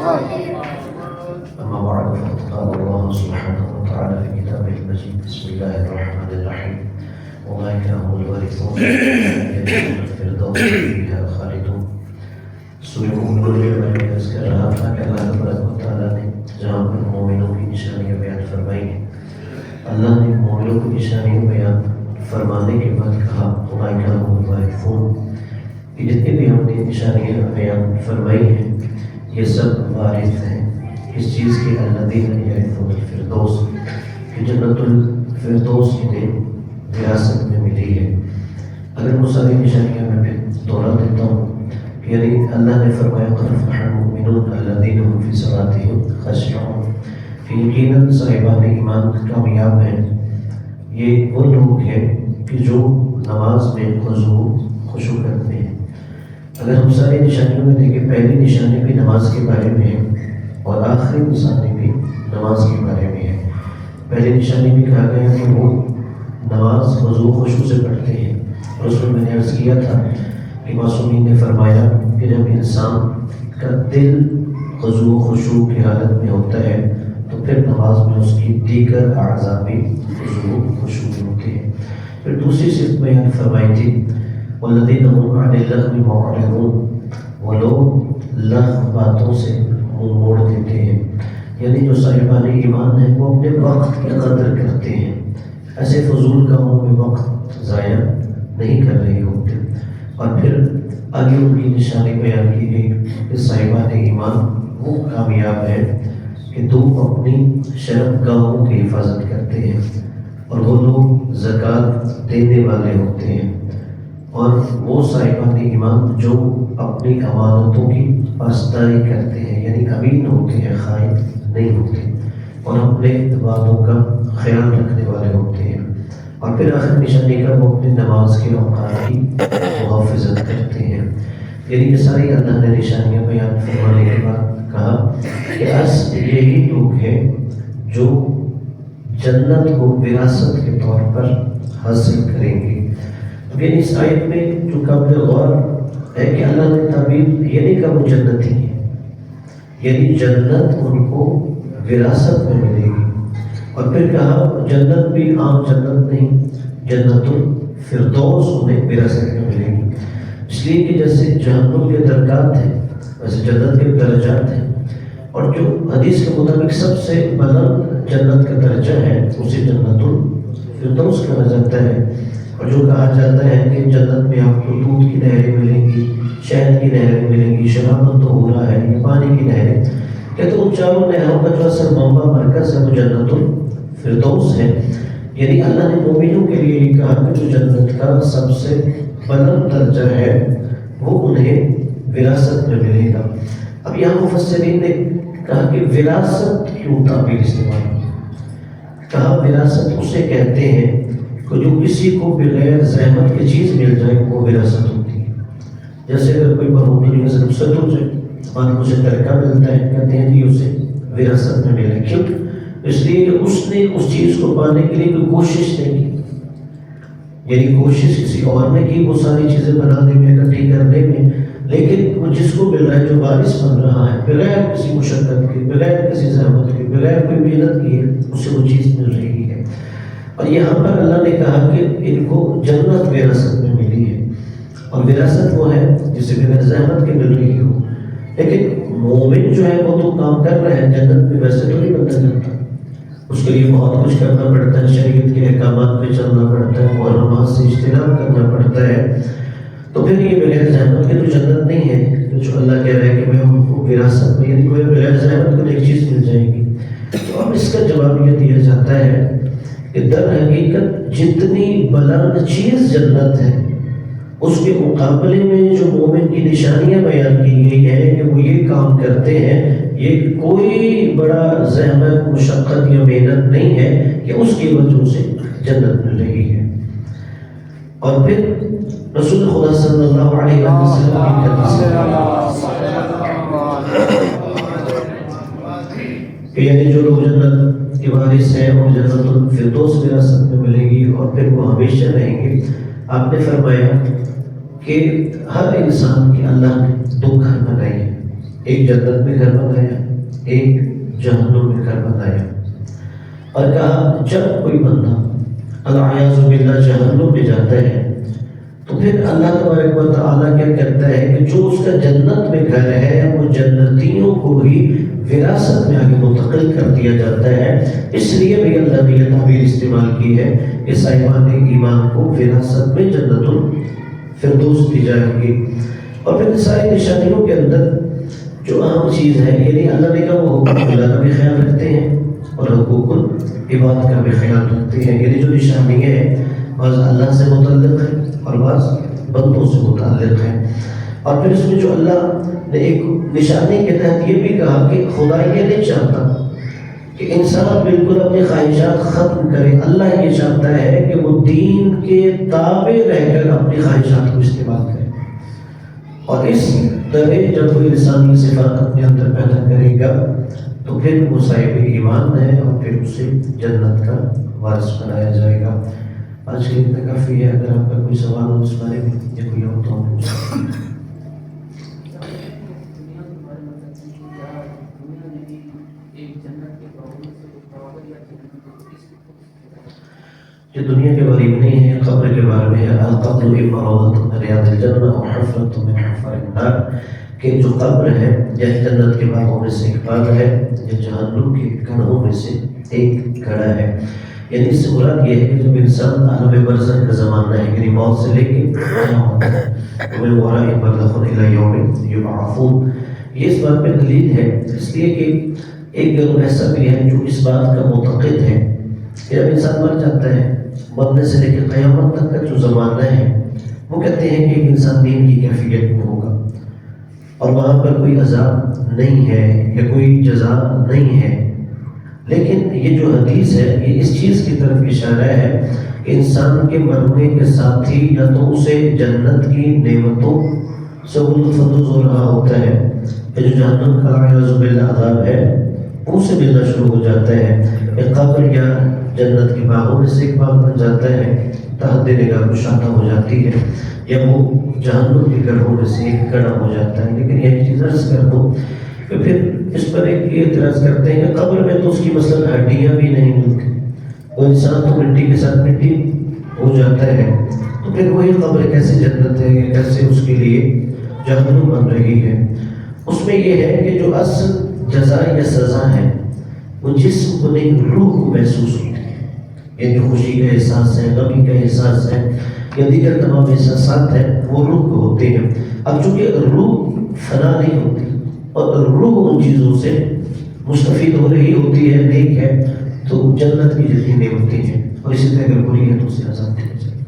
أما بعد فقد قال الله سبحانه وتعالى في كتابه المجيد بسم الله الرحمن الرحيم أولئك هم الوارثون الذين الفردوس فيها خالدون. سورہ مومنون میں عرض کر رہا تھا کہ اللہ تبارک و تعالیٰ نے جہاں پر مومنوں کی نشانیاں بیان فرمائی ہیں، اللہ نے مومنوں کی نشانیاں بیان فرمانے کے بعد کہا اولئک هم الوارثون، کہ جتنے بھی ہم نے نشانیاں بیان فرمائی ہیں یہ سب وارث ہیں اس چیز کے الذین یرثون الفردوس، کہ جنت الفردوس انہیں وراثت میں ملی ہے۔ اگر وہ ساری نشانیاں میں پھر دوہرا دیتا ہوں، یعنی اللہ نے فرمایا قد افلح المؤمنون الذین هم فی صلاتهم خاشعون، کہ یقیناً صاحبان ایمان کامیاب ہیں، یہ وہ لوگ ہیں کہ جو نماز میں خشوع کرتے ہیں۔ اگر ہم ساری نشانیوں میں دیکھیں، پہلی نشانی بھی نماز کے بارے میں ہے اور آخری نشانی بھی نماز کے بارے میں ہے۔ پہلی نشانی بھی کہا گیا کہ وہ نماز خشوع سے پڑھتے ہیں، اور اس میں نے عرض کیا تھا کہ معصومین نے فرمایا کہ جب انسان کا دل خشوع کی حالت میں ہوتا ہے تو پھر نماز میں اس کی دیگر اعضاء بھی خشوع میں ہوتے ہیں۔ پھر دوسری صفت بیان فرمائی تھی والذین هم عن اللغو معرضون، وہ لوگ لغو باتوں سے منہ موڑ دیتے ہیں، یعنی جو صاحبان ایمان ہیں وہ اپنے وقت کی قدر کرتے ہیں، ایسے فضول کاموں میں وقت ضائع نہیں کر رہے ہوتے۔ اور پھر آگے ان کی نشانی بیان کی گئی کہ صاحبان ایمان وہ کامیاب ہیں کہ دو اپنی شرم گاہوں کی حفاظت کرتے ہیں، اور وہ لوگ زکوٰۃ دینے والے ہوتے ہیں، اور وہ صاحبان ایمان جو اپنی امانتوں کی پاسداری کرتے ہیں، یعنی امین ہوتے ہیں، خائن نہیں ہوتے، اور اپنے وعدوں کا خیال رکھنے والے ہوتے ہیں۔ اور پھر آخر نشانی کا وہ اپنی نماز کے اوقات کی محافظت کرتے ہیں۔ یعنی یہ ساری اللہ نے نشانیاں بیان فرمانے کے بعد کہا کہ یہی لوگ ہیں جو جنت کو وراثت کے طور پر حاصل کریں گے۔ لیکن اس آیت میں جو قابل غور ہے کہ اللہ نے تعبیر یہ نہیں کہا وہ جنتی ہیں، یعنی جنت ان کو وراثت میں ملے گی، اور پھر کہا جنت بھی عام جنت نہیں، جنت الفردوس انہیں وراثت میں ملے گی، اس لیے کہ جیسے جہنم کے درجات ہیں ویسے جنت کے درجات ہیں، اور جو حدیث کے مطابق سب سے بلند جنت کا درجہ ہے اسے جنت الفردوس کہا جاتا ہے۔ اور جو کہا جاتا ہے کہ جنت میں آپ کو دودھ کی نہریں ملیں گی، شہد کی نہریں ملیں گی، شرابت تو ہو رہا ہے، یہ پانی کی نہریں، کہ تو ان چاروں نہروں کا جو اصل منبع مرکز ہے وہ جنت الفردوس ہے۔ یعنی اللہ نے مومنوں کے لیے یہ کہا کہ جو جنت کا سب سے بلند درجہ ہے وہ انہیں وراثت میں ملے گا۔ اب یہاں مفسرین نے کہا کہ وراثت کیوں تعبیر استعمال کی؟ کہا وراثت اسے کہتے ہیں کہ جو کسی کو بغیر زحمت کی چیز مل جائے وہ وراثت ہوتی ہے۔ جیسے اگر کوئی مرحوم کی سے رخصت ہو جائے، بعد میں اسے ترکہ ملتا ہے، کہتے ہیں جی اسے وراثت میں ملا، کیوں؟ اس لیے کہ اس نے اس چیز کو پانے کے لیے کوئی کوشش نہیں کی، یعنی کوشش کسی اور نے کی وہ ساری چیزیں بنانے میں، اکٹھی کرنے میں، لیکن وہ جس کو مل رہا ہے جو وارث بن رہا ہے بغیر کسی مشقت کے، بغیر کسی زحمت کے، بغیر کوئی محنت کی ہے، اسے وہ چیز مل رہی ہے۔ اور یہاں پر اللہ نے کہا کہ ان کو جنت وراثت میں ملی ہے، اور وراثت وہ ہے جسے بغیر زحمت کے مل رہی ہو۔ لیکن مومن جو ہے وہ تو کام کر رہے ہیں، جنت میں ویسے تو نہیں بنتا جاتا، اس کے لیے بہت کچھ کرنا پڑتا ہے، شریعت کے احکامات پہ چلنا پڑتا ہے، محرمات سے اجتناب کرنا پڑتا ہے، تو پھر یہ بغیر زحمت کے تو جنت نہیں ہے جو اللہ کہہ رہے ہیں کہ میں ان کو وراثت میں، یعنی کوئی بغیر زحمت کو ایک چیز مل جائے گی۔ تو اب اس کا جواب یہ دیا جاتا ہے کہ در حقیقت جتنی بلند چیز جنت ہے اس کے مقابلے میں جو مومن کی نشانیاں بیان کی گئی ہیں کہ وہ یہ کام کرتے ہیں، یہ کوئی بڑا زحمت، مشقت یا محنت نہیں ہے کہ اس کی وجہ سے جنت مل رہی ہے۔ اور پھر رسول خدا صلی اللہ علیہ وسلم کی حدیث کہ یعنی جو لوگ جنت کے وارث ہیں اور جنت الفردوس وراثت میں ملے گی اور پھر وہ ہمیشہ رہیں گے۔ آپ نے فرمایا کہ ہر انسان کے اللہ نے دو گھر بنائے ہیں، ایک جنت میں گھر بنایا، ایک جہنم میں گھر بنایا، اور کہا جب کوئی بندہ الیاذ باللہ جہنم میں جاتا ہے تو پھر اللہ تبارک و تعالیٰ کیا کرتا ہے کہ جو اس کا جنت میں گھر ہے وہ جنتیوں کو ہی وراثت میں آگے منتقل کر دیا جاتا ہے۔ اس لیے بھی اللہ نے یہ تعبیر استعمال کی ہے کہ صاحبان ایمان کو وراثت میں جنت الفردوس دی جائے گی۔ اور پھر ساری نشانیوں کے اندر جو اہم چیز ہے، یعنی اللہ نے کہا وہ حقوق اللہ کا بھی خیال رکھتے ہیں اور حقوق العباد کا بھی خیال رکھتے ہیں، یعنی جو نشانیاں ہیں بعض اللہ سے متعلق ہے اور بعض بندوں سے متعلق ہے۔ اور پھر اس میں جو اللہ نے ایک نشانی کے تحت یہ بھی کہا کہ خدا یہ نہیں چاہتا کہ انسان بالکل اپنی خواہشات ختم کرے، اللہ یہ چاہتا ہے کہ وہ دین کے تابع رہ کر اپنی خواہشات کو استعمال کرے، اور اس طرح جب کوئی انسانی صفات اپنے اندر پیدا کرے گا تو پھر وہ صاحب ایمان ہے اور پھر اسے جنت کا وارث بنایا جائے گا۔ آج کے اتنا کافی ہے، اگر آپ کا کوئی سوال ہو اس بارے میں یا کوئی اور تو ہم پوچھ سکتے ہیں۔ یہ دنیا کے بارے میں نہیں ہے، قبر کے بارے میں ہے۔ القبر اما روضۃ من ریاض الجنہ او حفرۃ من حفر النار، کہ جو قبر ہے یا جنت کے باغوں میں سے ایک باغ ہے یا جہنم کے گڑھوں میں سے ایک گڑھا ہے۔ یعنی اس سے مراد یہ ہے کہ جب انسان عالم برزخ کا زمانہ ہے، یعنی موت سے لے کے قیامت تک، ومن ورائہم برزخ الی یوم یبعثون، یہ اس بات پہ دلیل ہے اس لیے کہ ایک گروہ ایسا بھی ہے جو اس بات کا معتقد ہے کہ جب انسان مر جاتا ہے، مرنے سے لے کے قیامت تک کا جو زمانہ ہے وہ کہتے ہیں کہ ایک انسان دین کی کیفیت میں ہوگا اور وہاں پر کوئی عذاب نہیں ہے یا کوئی جزا نہیں ہے۔ لیکن یہ جو حدیث ہے یہ اس چیز کی طرف اشارہ ہے کہ انسان کے مرنے کے ساتھ ہی یا تو اسے جنت کی نعمتوں سے لطف اندوز ہو رہا ہوتا ہے، یا جو جہنم کا اعوذ باللہ عذاب ہے اسے ملنا شروع ہو جاتا ہے، یا قبر یا جنت کے باغوں میں سے ایک باغ بن جاتا ہے، تحت نگاہ کشادہ ہو جاتی ہے، یا وہ جہنم کے گڑھوں میں سے ایک گڑھا ہو جاتا ہے۔ لیکن یہ چیز عرض کر دوں کہ پھر اس پر ایک یہ اعتراض کرتے ہیں کہ قبر میں تو اس کی مثلا ہڈیاں بھی نہیں ملتی، وہ انسان تو مٹی کے ساتھ مٹی ہو جاتا ہے، تو پھر وہی قبر کیسے جنت ہے یا کیسے اس کے لیے جہنم بن رہی ہے؟ اس میں یہ ہے کہ جو اصل جزا یا سزا ہے وہ جسم کو نہیں روح کو محسوس ہوتی ہے، یعنی خوشی کا احساس ہے، غمی کا احساس ہے یا دیگر تمام احساسات ہیں وہ روح کو ہوتے ہیں۔ اب چونکہ روح فنا نہیں ہوتی اور روح ان چیزوں سے مستفید ہو رہی ہوتی ہے، نیک ہے تو جنت کی جتنی نعمتیں ہیں، اور اسی طرح اگر بری ہے تو اسے عذاب دیا جائے،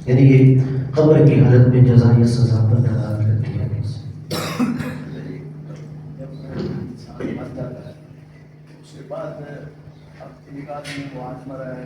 یعنی یہ قبر کی حالت میں جزا یا سزا پر دلالت کرتی ہے۔ اس کے بعد اب ایک آدمی وہ آج مرا ہے،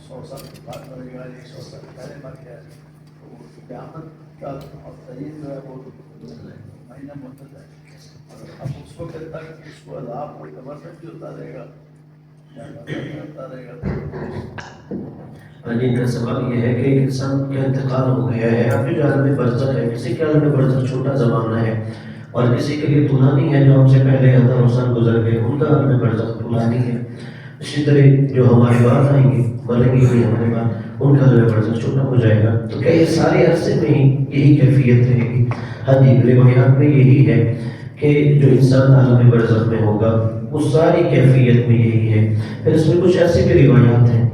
100 سال بعد مرے گا، 100 سال پہلے مر گیا، تو قیامت کا ترین جو ہے وہ مہینہ منتظر ہے، اور اب اس وقت تک اس کو عذاب کوئی قبر میں بھی ہوتا رہے گا یا ہوتا رہے گا۔ ان کا سوال یہ ہے کہ ایک انسان کا انتقال ہو گیا ہے، اب جو عالم برزخ ہے، کسی کے عالم برزخ چھوٹا زمانہ ہے اور کسی کے لیے طولانی ہے، جو ہم سے پہلے ہزاروں سال گزر گئے ان کا عالم برزخ طولانی ہے۔ اسی طرح جو ہمارے بعد آئیں گے، مریں گے بھی ہمارے بعد، ان کا عالم برزخ چھوٹا ہو جائے گا۔ تو کیا یہ سارے عرصے میں ہی یہی کیفیت رہے گی؟ ہاں جی، روایات میں یہی ہے کہ جو انسان عالم برزخ میں ہوگا وہ ساری کیفیت میں یہی ہے۔ پھر اس میں کچھ ایسی بھی روایات ہیں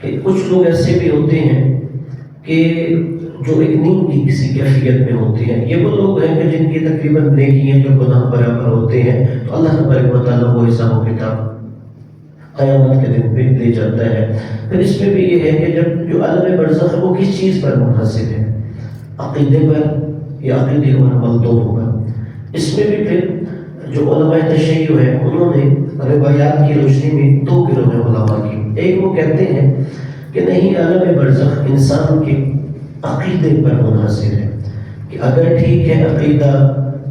کہ کچھ لوگ ایسے بھی ہوتے ہیں کہ جو ایک نیند کی کسی کیفیت میں ہوتے ہیں، یہ وہ لوگ ہیں کہ جن کی تقریباً نیکیاں جو گناہ برابر ہوتے ہیں، تو اللہ تبارک و تعالیٰ وہ حساب و کتاب قیامت کے دن پہ لے جاتا ہے۔ پھر اس میں بھی یہ ہے کہ جب جو عالم برزخ ہے وہ کس چیز پر منحصر ہے، عقیدے پر یا عقیدے اور عمل دونوں پر۔ اس میں بھی پھر جو علماء تشیع ہے انہوں نے روایات کی روشنی میں دو گروہ علماء کی، ایک وہ کہتے ہیں کہ نہیں، عالم برزخ انسان کے عقیدے پر منحصر ہے، کہ اگر ٹھیک ہے عقیدہ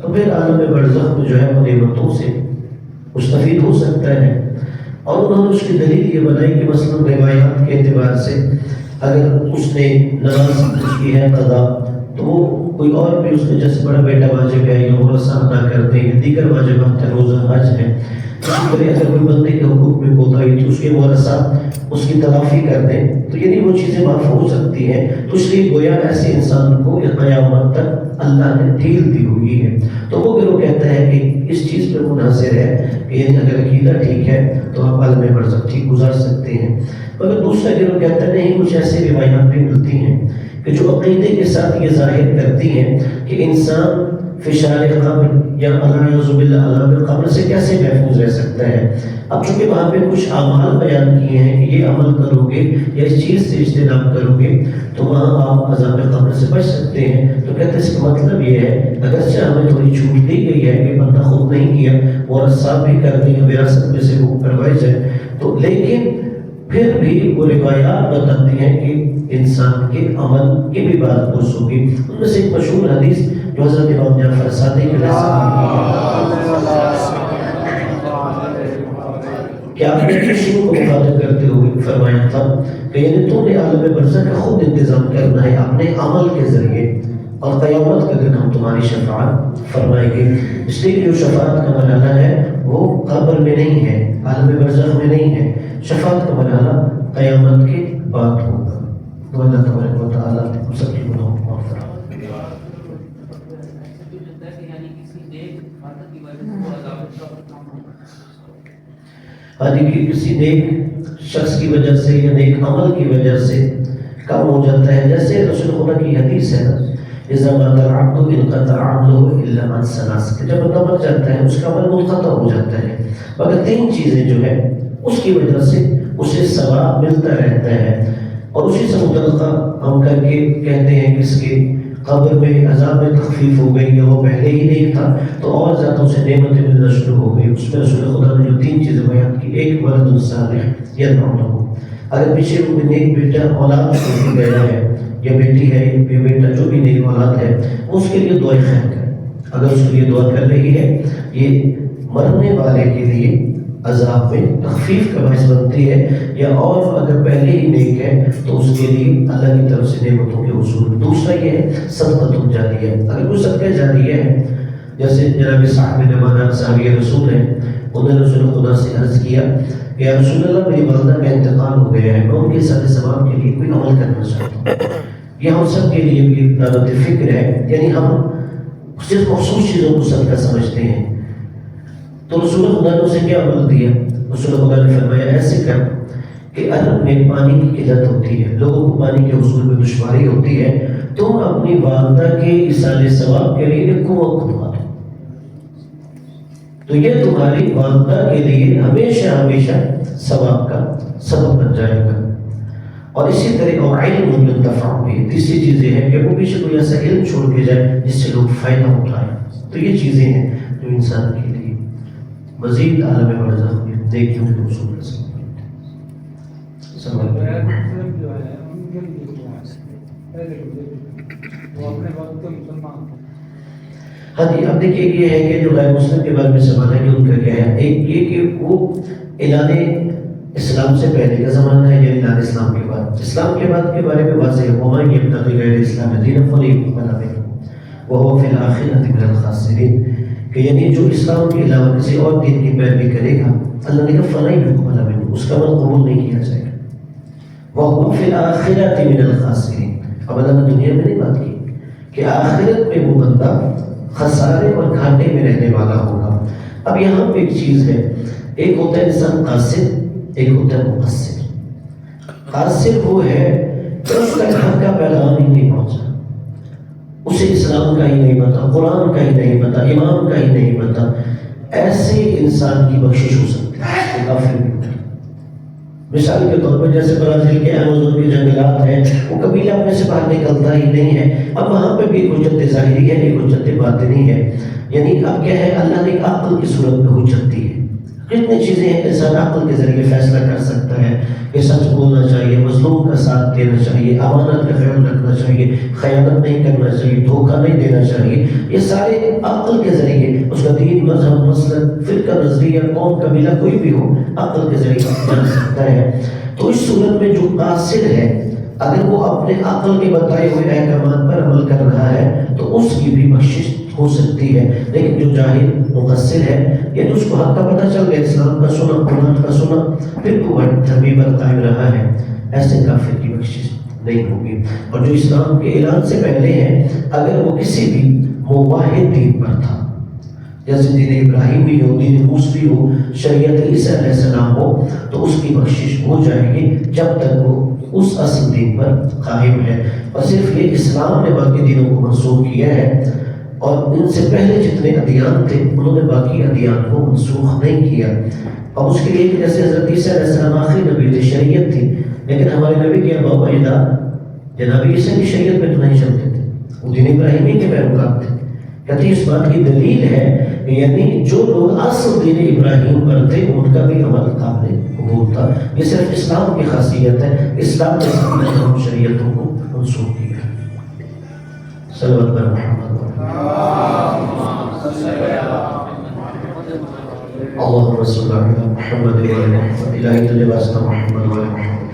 تو پھر عالم برزخ میں جو ہے وہ نعمتوں سے مستفید ہو سکتا ہے۔ اور انہوں نے اس کی دلیل یہ بنائی کہ مثلا روایات کے اعتبار سے اگر اس نے نماز اس کی ہے قضا تو وہ کوئی اور بھی اس کے جیسے بڑا بیٹا واجب ہے یا ورثہ ادا کرتے ہیں، دیگر واجبات ہیں، روزہ حج ہے، اسی طرح اگر کوئی بندے کے حقوق میں کوتاہی تو اس کے ورثہ اس کی تلافی کر دیں تو یعنی وہ چیزیں معاف ہو سکتی ہیں. تو اس لیے گویا ایسے انسان کو قیامت تک اللہ نے ڈھیل دی ہوئی ہے. تو وہ پھر وہ کہتا ہے کہ اس چیز پہ منحصر ہے کہ یعنی اگر عقیدہ ٹھیک ہے تو آپ عالم برزخ ٹھیک گزار سکتے ہیں. مگر دوسرا گروہ کہتا ہے نہیں، کچھ ایسے روایات بھی ملتی ہیں کہ جو عقیدے کے ساتھ یہ ظاہر کرتی ہیں کہ انسان فشار قبر یا علیہ باللہ عذاب قبر سے کیسے محفوظ رہ سکتا ہے. اب چونکہ وہاں پہ کچھ اعمال بیان کیے ہیں کہ یہ عمل کرو گے یا اس چیز سے اجتناب کرو گے تو وہاں آپ عذاب قبر سے بچ سکتے ہیں. تو کہتے ہیں اس کا مطلب یہ ہے اگرچہ ہمیں تھوڑی چھوٹ دی گئی ہے کہ بندہ خود نہیں کیا ورثہ بھی کر دیں یا وراثت میں سے وہ کروائی جائے، تو لیکن پھر بھی وہ روایات بتاتی ہیں کہ انسان کے عمل کی بھی بات پوچھ ہوگی. ان میں سے ایک مشہور حدیث جو حضرت امام جعفر صادق علیہ السلام کہ آپ نے خوشیوں کو مخاطب کرتے ہوئے فرمایا تھا کہ یعنی تم نے عالم برزخ کا خود انتظام کرنا ہے اپنے عمل کے ذریعے، اور قیامت کے دن ہم تمہاری شفاعت فرمائیں گے. اس لیے جو شفاعت کا مرحلہ ہے وہ قبر میں نہیں ہے، عالم برزخ میں نہیں ہے. شفاعت کا مرحلہ قیامت کے بعد ہوگا. تو اللہ تبارک و تعالیٰ ہم سب کے گناہوں کو معاف فرمائے. ہاں جی، کہ کسی نیک شخص کی وجہ سے یا نیک عمل کی وجہ سے کم ہو جاتا ہے. جیسے رسول خدا کی حدیث ہے نا، اذا مات العبد انقطع عمله الا عن ثلاث، کہ جب بندہ مر جاتا ہے اس کا عمل منقطع ہو جاتا ہے مگر تین چیزیں جو ہے اس کی وجہ سے اسے ثواب ملتا رہتا ہے. اور اسی سے متعلقہ ہم کر کے کہتے ہیں کہ اس کے قبر میں عذاب میں تخفیف ہو گئی یا وہ پہلے ہی نہیں تھا تو اور زیادہ اسے نعمتیں ملنا شروع ہو گئی. اس میں رسول خدا نے جو تین چیزیں بیان کی، ایک ولد صالح یدعو له، اگر پیچھے وہ نیک بیٹا اولاد چھوڑ گیا ہے یا بیٹی ہے یا بیٹا جو بھی نیک اولاد ہے اس کے لیے دعائیں خیر کرے. اگر اس کے لیے دعا کر رہی ہے یہ مرنے والے کے لیے عذاب میں تخفیف کا باعث بنتی ہے، یا اور اگر پہلے ہی نیک ہے تو اس کے لیے اللہ کی طرف سے نعمتوں کے حصول. دوسرا یہ ہے صدقۃ جاریہ، اگر کوئی صدقہ جاریہ ہے جیسے جناب صاحب نمانہ صحابی رسول ہیں، انہوں نے رسول خدا سے عرض کیا کہ یا رسول اللہ میری والدہ کا انتقال ہو گیا ہے، میں ان کے سارے ثواب کے لیے کوئی عمل کرنا چاہتا ہوں. یہ ہم سب کے لیے بھی دعوت فکر ہے، یعنی ہم صرف مخصوص چیزوں کو صدقہ سمجھتے ہیں. تو رسول خدا نے اسے کیا عمل دیا؟ رسول خدا نے فرمایا ایسے کر کہ عرب میں پانی کی قلت ہوتی ہے، لوگوں کو پانی کے حصول میں دشواری ہوتی ہے، تم اپنی والدہ کے ایصال ثواب کے لیے ایک کنواں کھدوا دو، تو یہ تمہاری والدہ کے لیے ہمیشہ ہمیشہ ثواب کا سبب بن جائے گا. اور اسی طرح اور علم ينتفع به، تیسری چیز یہ ہے کہ وہ بھی کوئی ایسا علم چھوڑ کے جائے جس سے لوگ فائدہ اٹھائیں. تو یہ چیزیں ہیں جو انسان کے لیے مزید عالم برزخ میں نیکیوں کے حصول کا سبب بنتے ہیں. سوال جو ہے ان کے لیے وہ اپنے وقت کے مسلمان. ہاں جی، اب دیکھیے یہ ہے کہ جو غیر مسلم کے بارے میں سوال ہے کہ ان کا کیا ہے. ایک یہ کہ وہ اعلان اسلام سے پہلے کا زمانہ ہے یا اعلان اسلام کے بعد. اسلام کے بعد کے بارے میں واضح ہے وَمَن يَبْتَغِ غَيْرَ الْإِسْلَامِ دِينًا فَلَن يُقْبَلَ مِنْهُ وَهُوَ فِي الْآخِرَةِ مِنَ الْخَاسِرِينَ، کہ یعنی جو اسلام کے علاوہ کسی اور دین کی پیروی کرے گا اللہ نے کہا فَلَن يُقْبَلَ مِنْهُ، اس کا عمل قبول نہیں کیا جائے گا. وَهُوَ فِي الْآخِرَةِ مِنَ الْخَاسِرِينَ، اب اللہ نے دنیا میں نہیں بات کی کہ آخرت میں وہ بندہ خسارے اور گھاٹے میں رہنے والا ہوگا. اب یہاں پہ ایک چیز ہے، ایک ہوتا ہے انسان قاصد، ایک ہوتا ہے مقصر. قاصر وہ ہے کہ اس کا حق کا پیغام ہی نہیں پہنچا، اسے اسلام کا ہی نہیں پتا، قرآن کا ہی نہیں پتا، امام کا ہی نہیں پتا. ایسے انسان کی بخشش ہو سکتی ہے، وہ کافر بھی ہوتا ہے. مثال کے طور پر جیسے برازیل کے ایمازون کے جنگلات ہیں، وہ قبیلہ اپنے سے باہر نکلتا ہی نہیں ہے. اب وہاں پہ بھی ایک حجت ظاہری ہے، ایک حجت باطنی ہے. یعنی اب کیا ہے، اللہ نے عقل کی صورت میں حجت دی ہے. کتنی چیزیں ہیں انسان عقل کے ذریعے فیصلہ کر سکتا ہے کہ سچ بولنا چاہیے، مظلوم کا ساتھ دینا چاہیے، امانت کا خیال رکھنا چاہیے، خیانت نہیں کرنا چاہیے، دھوکہ نہیں دینا چاہیے. یہ سارے عقل کے ذریعے، اس کا دین، مذہب، مسلک، فرقہ، نظریہ، قوم، قبیلہ کوئی بھی ہو، عقل کے ذریعے جان سکتا ہے. تو اس صورت میں جو قاصر ہے اگر وہ اپنے عقل کے بتائے ہوئے احکامات پر عمل کر رہا ہے تو اس کی بھی بخشش ہو سکتی ہے، لیکن جو جاہل مقصر ہے یعنی اس کو حق کا پتہ چل گیا، اسلام کا سنا، قرآن کا سنا، پھر وہ دھرمی پر قائم رہا ہے، ایسے کافر کی بخشش نہیں ہوگی۔ اور جو اسلام کے اعلان سے پہلے ہے، اگر وہ کسی بھی موحد دین پر تھا، جیسے دین ابراہیمی ہو، دین موسوی ہو، شریعت عیسیٰ علیہ السلام ہو، تو اس کی بخشش ہو جائے گی جب تک وہ اس اصل دین پر قائم ہے۔ اور صرف یہ اسلام نے باقی دینوں کو منسوخ کیا ہے، اور ان سے پہلے جتنے ادیان تھے انہوں نے باقی ادیان کو منسوخ نہیں کیا۔ اور اس کے لیے کہ جیسے حضرت عیسیٰ علیہ السلام آخری نبی تھے، شریعت تھی، لیکن ہمارے نبی کے آباء و اجداد جناب عیسیٰ کی شریعت پہ تو نہیں چلتے تھے، وہ دین ابراہیمی کے پیروکار تھے۔ کہتے ہیں اس بات کی دلیل ہے یعنی جو لوگ اصل دین ابراہیم پر تھے ان کا بھی عمل قابل قبول تھا۔ یہ صرف اسلام کی خاصیت ہے، اسلام نے تمام شریعتوں کو منسوخ کیا۔ صلوات بر محمد اللهم صل على محمد وعلى محمد، الہی تجھے واسطہ محمد وعلى محمد